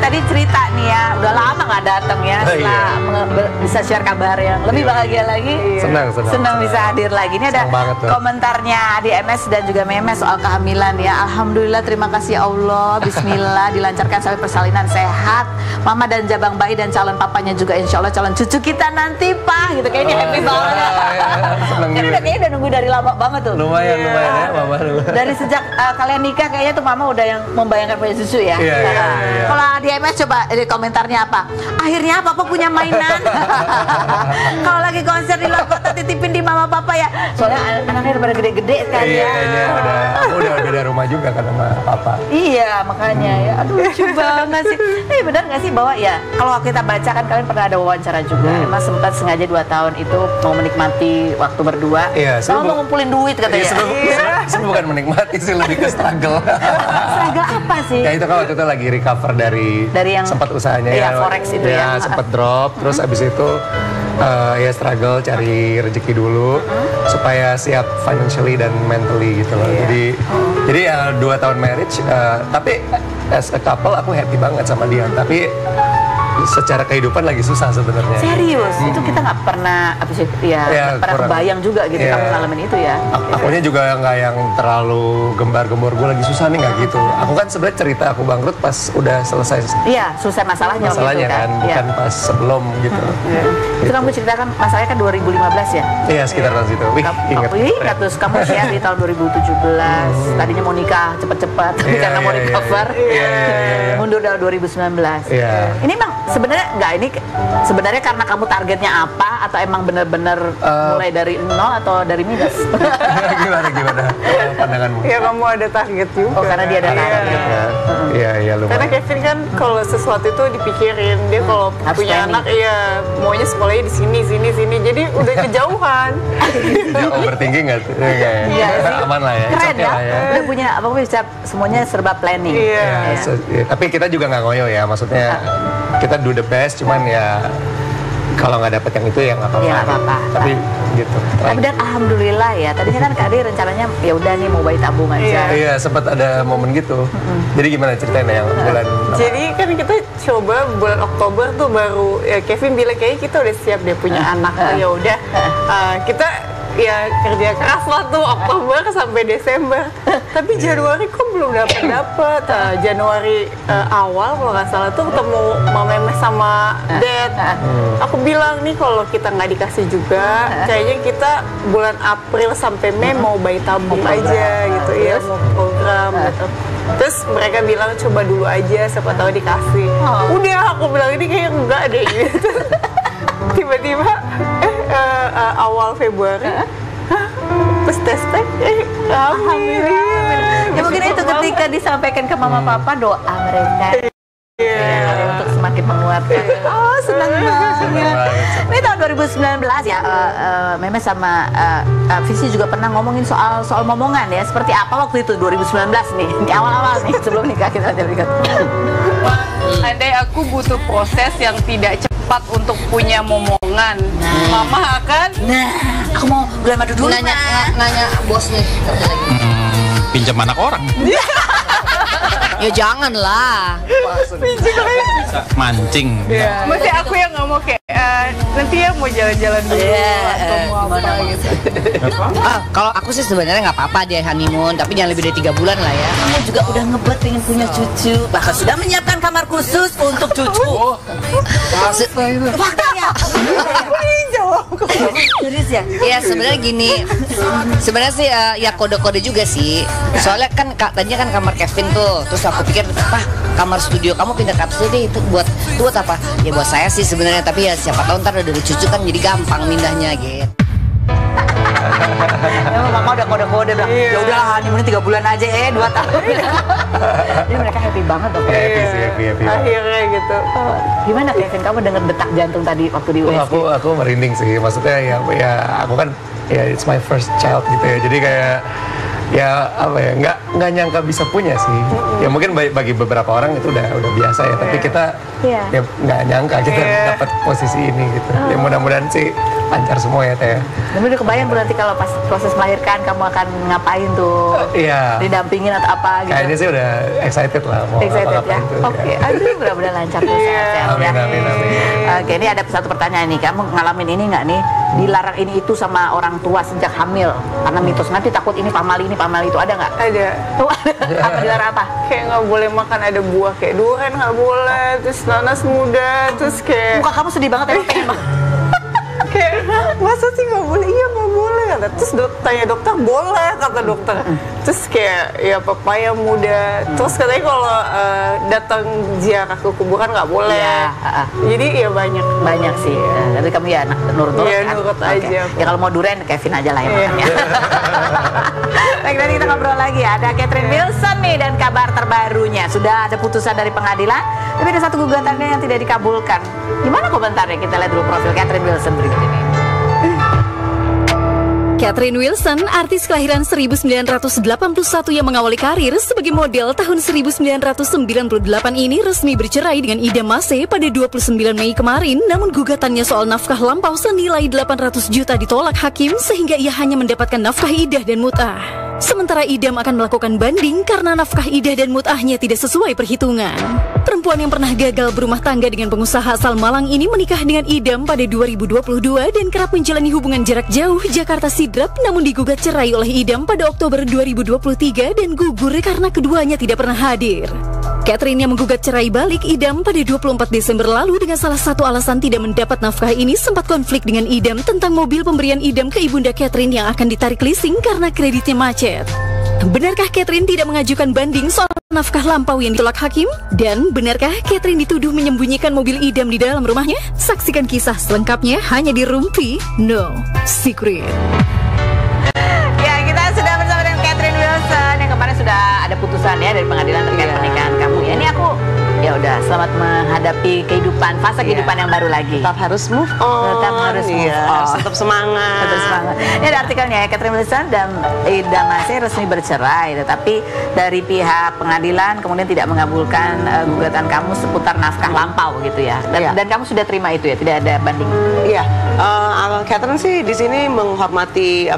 tadi cerita nih ya, udah lama nggak datang ya, bisa share kabar yang lebih bahagia lagi. Senang bisa hadir lagi. Ini ada komentarnya di MS dan juga Memes soal kehamilan ya. Alhamdulillah, terima kasih ya Allah, Bismillah, dilancarkan sampai persalinan sehat. Mama dan jabang bayi dan calon papanya juga insya Allah calon cucu kita nanti Pak. Gitu kayaknya happy banget. Kan kayaknya udah nunggu dari lama banget tuh. Lumayan ya Mama. Dari sejak kalian nikah kayaknya tuh Mama udah yang membayangkan punya cucu ya. Kalau di MS coba di komentarnya apa? Akhirnya Papa punya mainan. Kalau lagi konser di luar kota titipin di Mama Papa ya. Soalnya anaknya udah pada gede-gede kan ya. Iya, udah beda rumah juga kan sama Papa. Iya, makanya ya. Aduh, lucu banget sih. Benar nggak sih bahwa ya kalau kita baca kan kalian pernah ada wawancara juga. Emang sempat sengaja 2 tahun itu mau menikmati waktu berdua. Sama mau ngumpulin duit katanya. Sebenarnya bukan menikmati sih, lebih ke struggle. Struggle apa sih? Ya itu kan waktu itu lagi recover dari yang sempat usahanya ya. Forex itu ya. Sempat drop, terus abis itu ya struggle cari rezeki dulu supaya siap financially dan mentally gitu loh. Jadi 2 tahun marriage, tapi as a couple aku happy banget sama dia. Tapi secara kehidupan lagi susah sebenarnya. Serius? Itu kita nggak pernah pernah kebayang juga gitu kamu ngalamin itu ya. Akunya juga nggak yang terlalu gembar-gembor gue lagi susah nih, nggak gitu. Aku kan sebenarnya cerita aku bangkrut pas udah selesai. Iya, selesai masalahnya gitu, kan, bukan pas sebelum gitu. Itu kamu ceritakan masalahnya kan 2015 ya? Iya, sekitar tahun situ. Ingat terus kamu share di tahun 2017. Tadinya mau nikah cepet-cepet, tapi karena mau recover mundur dari 2019. Ini emang sebenarnya karena kamu targetnya apa atau emang bener-bener mulai dari nol atau dari minus? Gimana pandanganmu? Ya kamu ada target juga. Oh, karena dia ada target. Iya lumayan. Karena Kevin kan kalau sesuatu itu dipikirin, dia kalau punya anak maunya sekolahnya di sini. Jadi udah kejauhan. Overthinking nggak? Iya, aman lah ya. Keren ya. Udah punya bisa semuanya serba planning. Tapi kita juga nggak ngoyo ya, maksudnya kita do the best, cuman ya kalau nggak dapet yang itu ya nggak apa-apa. Tapi gitu. Tapi dan alhamdulillah ya. Tadinya kan Kak Ade rencananya ya udah nih mau bayi tabung aja. Iya, sempat ada momen gitu. Jadi gimana ceritanya yang bulan? Jadi kan kita coba bulan Oktober tuh baru Kevin bilang kayaknya kita udah siap deh punya anak. Ya udah kita kerja keras lah tuh Oktober sampai Desember. Tapi Januari kok belum dapet. Januari awal kalau nggak salah tuh ketemu Mama Memes sama Dad. Aku bilang nih kalau kita nggak dikasih juga, kayaknya kita bulan April sampai Mei mau bayi tabung aja gitu ya, mau program gitu. Terus mereka bilang coba dulu aja, siapa tahu dikasih. Udah aku bilang ini kayak enggak deh gitu. Tiba-tiba awal Februari pas tes alhamdulillah. Ya mungkin itu ketika disampaikan ke Mama Papa doa mereka untuk semakin menguatkan. Senang banget. Ini tahun 2019 ya, Memes sama Visi juga pernah ngomongin soal momongan ya. Seperti apa waktu itu 2019 nih, di awal-awal nih sebelum nikah kita lihat. Andai aku butuh proses yang tidak cepat untuk punya momongan, Mama akan. Aku mau bulan madu dulu. Nanya bos nih. Pinjam anak orang. Ya janganlah. Bisa mancing. Masih aku yang nggak mau kayak nanti ya mau jalan-jalan dulu atau mau apa gitu. Kalau aku sih sebenarnya nggak apa-apa dia honeymoon, tapi jangan lebih dari 3 bulan lah ya. Kamu juga udah ngebet pengen punya cucu, bahkan sudah menyiapkan kamar khusus untuk cucu. Fakta ya. Serius ya? Ya sebenarnya gini, sebenarnya sih ya kode-kode juga sih. Soalnya kan tadinya kan kamar Kevin tuh, terus aku pikir kamar studio kamu pindah ke atas deh, itu buat apa? Ya buat saya sih sebenarnya, tapi ya siapa tahu ntar udah cucu kan jadi gampang mindahnya gitu. Mama udah kode-kode bilang, ya udah honeymoon 3 bulan aja 2 tahun. Jadi mereka happy banget tuh. Happy. Akhirnya gitu. Gimana Kevin, kamu denger detak jantung tadi waktu di USG? Aku merinding sih, maksudnya ya aku kan it's my first child gitu ya. Jadi kayak nggak nyangka bisa punya sih. Ya mungkin bagi beberapa orang itu udah biasa ya, tapi kita ya nggak nyangka kita dapat posisi ini gitu. Ya mudah-mudahan sih lancar semua ya Teh. Tapi udah kebayang berarti kalau pas proses melahirkan kamu akan ngapain tuh? Iya. Didampingin atau apa gitu? Kayaknya sih udah excited lah mau Excited ya? itu. Oke, aduh mudah-mudahan lancar tuh sehat-sehat ya. Amin. Oke, ini ada satu pertanyaan nih. Kamu ngalamin ini nggak nih? Dilarang ini itu sama orang tua sejak hamil karena mitos nanti takut ini pamali itu ada nggak? Ada. Tuh, apa dilarang apa? Kayak nggak boleh makan ada buah kayak durian nggak boleh, terus nanas muda, terus kayak Muka kamu sedih banget ya, pengen banget. kayak masa sih nggak boleh? Iya nggak boleh kata. Terus tanya dokter boleh kata dokter. Terus kayak ya papaya muda. Terus katanya kalau datang ziarah ke kuburan nggak boleh. Iya, Jadi ya banyak sih. Tapi kamu ya nurut Iya, kan? nurut Oke. aja. Ya kalau mau durian Kevin aja lah ya makannya. Baik, nanti kita ngobrol lagi ya. Ada Catherine Wilson nih dan kabar terbarunya. Sudah ada putusan dari pengadilan, tapi ada satu gugatannya yang tidak dikabulkan. Gimana komentarnya? Kita lihat dulu profil Catherine Wilson berikut ini. Catherine Wilson, artis kelahiran 1981 yang mengawali karir sebagai model tahun 1998 ini resmi bercerai dengan Ida Mase pada 29 Mei kemarin. Namun gugatannya soal nafkah lampau senilai 800 juta ditolak hakim sehingga ia hanya mendapatkan nafkah idah dan mut'ah. Sementara Idam akan melakukan banding karena nafkah idah dan mut'ahnya tidak sesuai perhitungan. Perempuan yang pernah gagal berumah tangga dengan pengusaha asal Malang ini menikah dengan Idam pada 2022 dan kerap menjalani hubungan jarak jauh Jakarta Sidrap, namun digugat cerai oleh Idam pada Oktober 2023 dan gugur karena keduanya tidak pernah hadir. Catherine yang menggugat cerai balik Idam pada 24 Desember lalu dengan salah satu alasan tidak mendapat nafkah ini sempat konflik dengan Idam tentang mobil pemberian Idam ke ibunda Catherine yang akan ditarik leasing karena kreditnya macet. Benarkah Catherine tidak mengajukan banding soal nafkah lampau yang ditolak hakim? Dan benarkah Catherine dituduh menyembunyikan mobil Idam di dalam rumahnya? Saksikan kisah selengkapnya hanya di Rumpi No Secret. Ya, kita sudah bersama dengan Catherine Wilson yang kemarin sudah ada putusan ya dari pengadilan terkait pernikahan kamu. Ya, ini aku ya udah selamat menghadapi kehidupan, fase kehidupan yang baru lagi. Tetap harus move on. Tetap harus move on. Harus tetap semangat. Tetap semangat. Ini ada artikelnya ya, Catherine Wilson dan Ida Mase resmi bercerai, tetapi dari pihak pengadilan kemudian tidak mengabulkan gugatan kamu seputar nafkah lampau gitu ya. Dan kamu sudah terima itu ya, tidak ada banding. Iya, Catherine sih di sini menghormati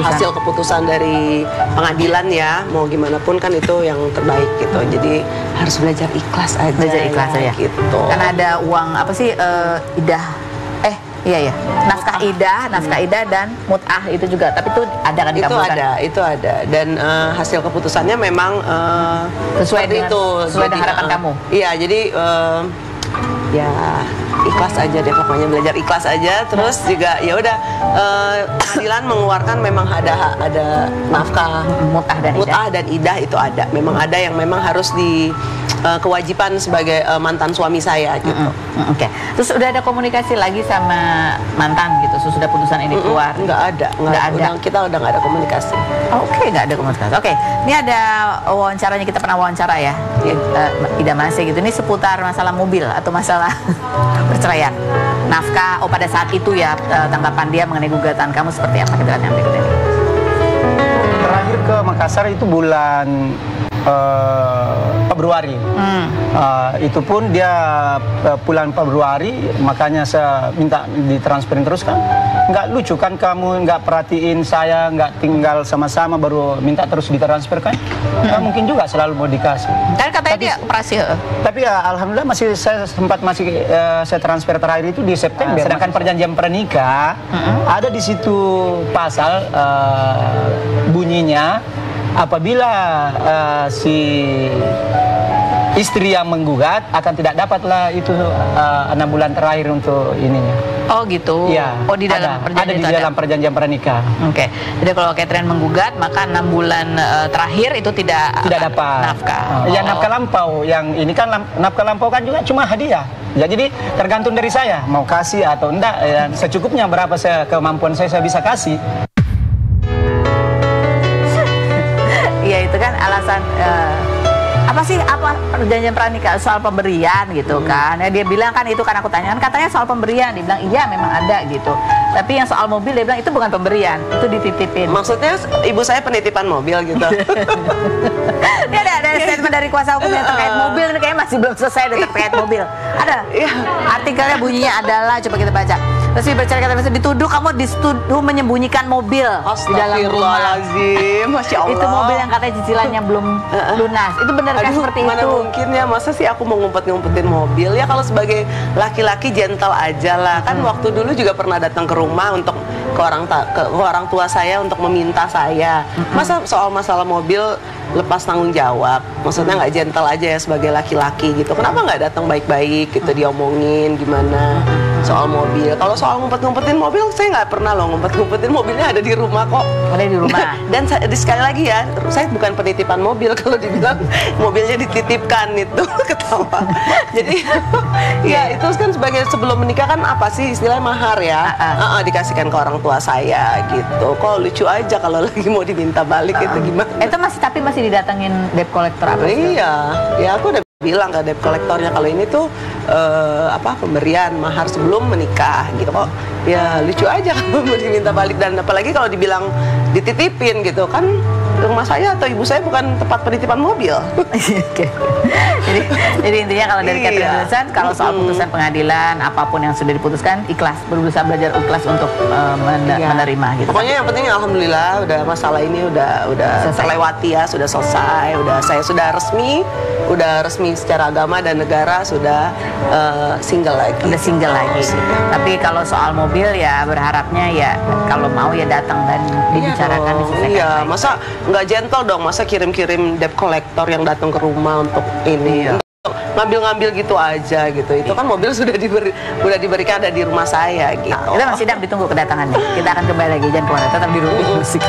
hasil keputusan dari pengadilan ya. Mau gimana pun kan itu yang terbaik gitu. Jadi harus belajar ikhlas aja. Belajar ikhlas aja gitu. Karena ada uang apa sih idah nafkah idah dan mut'ah itu juga, tapi itu ada kan dikabulkan? Itu ada dan hasil keputusannya memang sesuai dengan harapan kamu. Iya, jadi ya ikhlas aja deh, pokoknya belajar ikhlas aja. Terus juga ya udah pengadilan mengeluarkan memang ada nafkah mut'ah dan idah itu ada. Memang ada yang memang harus di kewajiban sebagai mantan suami saya gitu. Oke. Terus udah ada komunikasi lagi sama mantan gitu sudah putusan ini keluar? Nggak ada. Kita udah nggak ada komunikasi. Oke, nggak ada komunikasi. Oke, ini ada wawancaranya, kita pernah wawancara ya, Ida Mase gitu. Ini seputar masalah mobil atau masalah perceraian, nafkah. Pada saat itu ya tanggapan dia mengenai gugatan kamu seperti apa? Kita lihat yang berikut ini. Terakhir ke Makassar itu bulan Februari. Itu pun dia bulan Februari, makanya saya minta ditransferin terus kan. Nggak lucu kan kamu nggak perhatiin saya, nggak tinggal sama-sama baru minta terus ditransfer kan? Nggak mungkin juga selalu mau dikasih. Kan katanya dia operasi. Tapi ya alhamdulillah saya transfer terakhir itu di September. Sedangkan perjanjian pernikah ada di situ pasal bunyinya apabila si istri yang menggugat akan tidak dapatlah itu 6 bulan terakhir untuk ininya. Oh gitu. Ya, oh di dalam perjanjian ada di dalam perjanjian pernikah. Oke. Jadi kalau Catherine menggugat maka 6 bulan terakhir itu tidak dapat nafkah. Ya nafkah lampau yang ini kan nafkah lampau kan juga cuma hadiah. Ya jadi tergantung dari saya mau kasih atau enggak. Ya, secukupnya berapa kemampuan saya bisa kasih. Iya itu kan alasan apa perjanjian pernikah soal pemberian gitu kan. Ya, dia bilang kan itu kan aku tanya kan katanya soal pemberian, dia bilang iya memang ada gitu. Tapi yang soal mobil dia bilang itu bukan pemberian, itu dititipin. Maksudnya ibu saya penitipan mobil gitu. Ini ada statement dari kuasa hukum yang terkait mobil, ini kayaknya masih belum selesai terkait mobil. Ada artikelnya bunyinya adalah, coba kita baca. Resmi bercerai kata dituduh kamu dituduh menyembunyikan mobil di dalam rumah. Astagfirullahaladzim, Masya Allah. Itu mobil yang katanya cicilannya belum lunas. Itu benarkah seperti mana itu? Mungkin ya, masa sih aku mau ngumpet-ngumpetin mobil? Ya kalau sebagai laki-laki gentle aja lah. Kan waktu dulu juga pernah datang ke rumah untuk ke orang tua saya untuk meminta saya. Masa soal masalah mobil lepas tanggung jawab, maksudnya nggak gentle aja ya sebagai laki-laki gitu. Kenapa nggak datang baik-baik gitu, diomongin gimana soal mobil? Kalau soal ngumpet-ngumpetin mobil, saya nggak pernah loh ngumpet-ngumpetin, mobilnya ada di rumah kok. Ada di rumah. Dan sekali lagi ya, saya bukan penitipan mobil. Kalau dibilang mobilnya dititipkan itu ketawa. Jadi ya itu kan sebagai sebelum menikah kan apa sih istilahnya mahar ya, dikasihkan ke orang tua saya gitu. Kok lucu aja kalau lagi mau diminta balik itu gimana? Itu masih didatengin debt collector apa? Iya, ya aku udah bilang ke debt collectornya kalau ini tuh pemberian mahar sebelum menikah gitu. Kok ya lucu aja kalau mau diminta balik, dan apalagi kalau dibilang dititipin gitu kan. Rumah saya atau ibu saya bukan tempat penitipan mobil. jadi intinya kalau dari Catherine Wilson, kalau soal putusan pengadilan apapun yang sudah diputuskan, ikhlas, berusaha belajar ikhlas untuk menerima gitu. Pokoknya yang penting alhamdulillah udah masalah ini udah terlewati ya, sudah selesai, saya sudah resmi secara agama dan negara, sudah single lagi. Udah single lagi. Tapi kalau soal mobil ya berharapnya ya kalau mau ya datang dan dibicarakan, diselesaikan. Iya, masa nggak gentle dong, masa kirim-kirim debt collector yang datang ke rumah untuk ini, untuk ngambil-ngambil gitu aja gitu. Itu kan mobil sudah diberikan ada di rumah saya gitu. Kita masih ditunggu kedatangannya. Kita akan kembali lagi, jangan kemana, tetap di rumah musik.